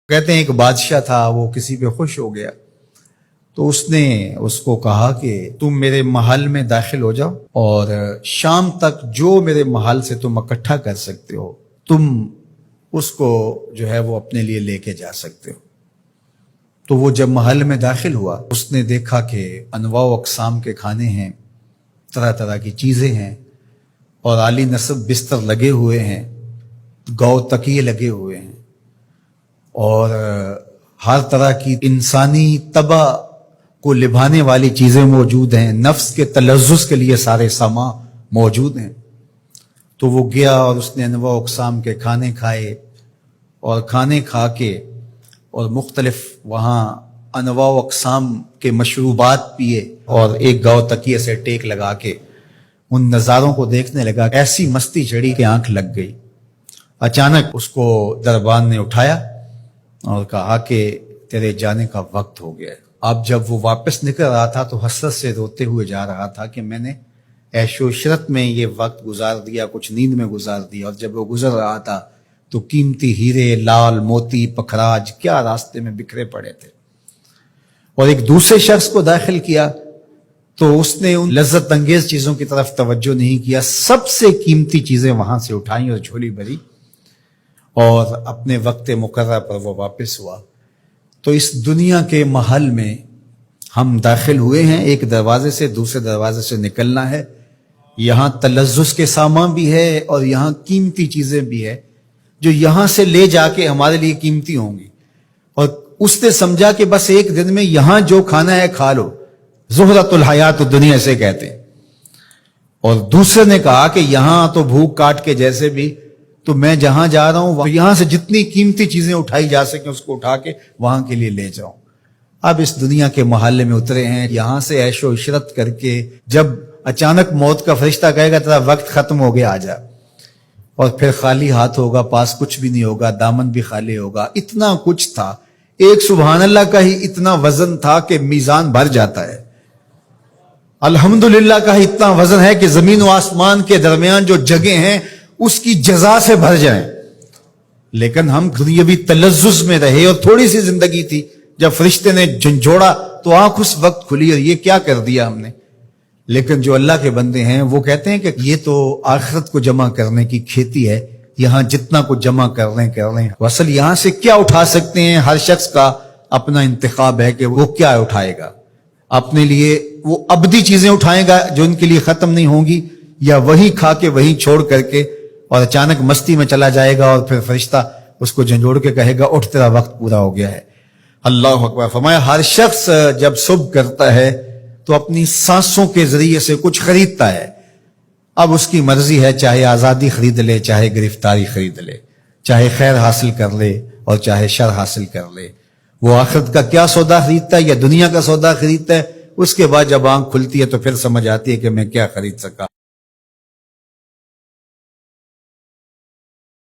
کہتے ہیں ایک بادشاہ تھا، وہ کسی پہ خوش ہو گیا تو اس نے اس کو کہا کہ تم میرے محل میں داخل ہو جاؤ اور شام تک جو میرے محل سے تم اکٹھا کر سکتے ہو تم اس کو جو ہے وہ اپنے لیے لے کے جا سکتے ہو۔ تو وہ جب محل میں داخل ہوا اس نے دیکھا کہ انواع و اقسام کے کھانے ہیں، طرح طرح کی چیزیں ہیں اور عالی نصب بستر لگے ہوئے ہیں، گاؤ تکیے لگے ہوئے ہیں اور ہر طرح کی انسانی طبع کو لبھانے والی چیزیں موجود ہیں، نفس کے تلذذ کے لیے سارے سامان موجود ہیں۔ تو وہ گیا اور اس نے انواع اقسام کے کھانے کھائے اور کھانے کھا کے اور مختلف وہاں انواع اقسام کے مشروبات پیے اور ایک گاؤ تکیے سے ٹیک لگا کے ان نظاروں کو دیکھنے لگا۔ ایسی مستی چڑھی کہ آنکھ لگ گئی۔ اچانک اس کو دربان نے اٹھایا اور کہا کہ تیرے جانے کا وقت ہو گیا ہے۔ اب جب وہ واپس نکل رہا تھا تو حسرت سے روتے ہوئے جا رہا تھا کہ میں نے عیش و عشرت میں یہ وقت گزار دیا، کچھ نیند میں گزار دیا، اور جب وہ گزر رہا تھا تو قیمتی ہیرے، لال موتی، پکھراج کیا راستے میں بکھرے پڑے تھے۔ اور ایک دوسرے شخص کو داخل کیا تو اس نے ان لذت انگیز چیزوں کی طرف توجہ نہیں کیا، سب سے قیمتی چیزیں وہاں سے اٹھائیں اور جھولی بھری اور اپنے وقت مقررہ پر وہ واپس ہوا۔ تو اس دنیا کے محل میں ہم داخل ہوئے ہیں، ایک دروازے سے دوسرے دروازے سے نکلنا ہے۔ یہاں تلذذ کے سامان بھی ہے اور یہاں قیمتی چیزیں بھی ہے جو یہاں سے لے جا کے ہمارے لیے قیمتی ہوں گی۔ اور اس نے سمجھا کہ بس ایک دن میں یہاں جو کھانا ہے کھا لو، زہرۃ الحیات الدنیا سے کہتے ہیں۔ اور دوسرے نے کہا کہ یہاں تو بھوک کاٹ کے جیسے بھی تو میں جہاں جا رہا ہوں یہاں سے جتنی قیمتی چیزیں اٹھائی جا سکیں اس کو اٹھا کے وہاں کے لیے لے جاؤں۔ اب اس دنیا کے محلے میں اترے ہیں، یہاں سے عیش و عشرت کر کے جب اچانک موت کا فرشتہ کہے گا تیرا وقت ختم ہو گیا، آ جا، اور پھر خالی ہاتھ ہوگا، پاس کچھ بھی نہیں ہوگا، دامن بھی خالی ہوگا۔ اتنا کچھ تھا، ایک سبحان اللہ کا ہی اتنا وزن تھا کہ میزان بھر جاتا ہے۔ الحمدللہ کا ہی اتنا وزن ہے کہ زمین و آسمان کے درمیان جو جگہ ہیں اس کی جزا سے بھر جائیں۔ لیکن ہم دنیاوی تلذذ میں رہے اور تھوڑی سی زندگی تھی، جب فرشتے نے جھنجھوڑا تو آنکھ اس وقت کھلی اور یہ کیا کر دیا ہم نے۔ لیکن جو اللہ کے بندے ہیں وہ کہتے ہیں کہ یہ تو آخرت کو جمع کرنے کی کھیتی ہے، یہاں جتنا کچھ جمع کر لیں۔ اصل یہاں سے کیا اٹھا سکتے ہیں، ہر شخص کا اپنا انتخاب ہے کہ وہ کیا اٹھائے گا۔ اپنے لیے وہ ابدی چیزیں اٹھائے گا جو ان کے لیے ختم نہیں ہوں گی، یا وہی کھا کے وہی چھوڑ کر کے اور اچانک مستی میں چلا جائے گا اور پھر فرشتہ اس کو جھنجھوڑ کے کہے گا اٹھ تیرا وقت پورا ہو گیا ہے۔ اللہ اکبر۔ فرمایا ہر شخص جب صبح کرتا ہے تو اپنی سانسوں کے ذریعے سے کچھ خریدتا ہے۔ اب اس کی مرضی ہے، چاہے آزادی خرید لے، چاہے گرفتاری خرید لے، چاہے خیر حاصل کر لے اور چاہے شر حاصل کر لے۔ وہ آخرت کا کیا سودا خریدتا ہے یا دنیا کا سودا خریدتا ہے، اس کے بعد جب آنکھ کھلتی ہے تو پھر سمجھ آتی ہے کہ میں کیا خرید سکا۔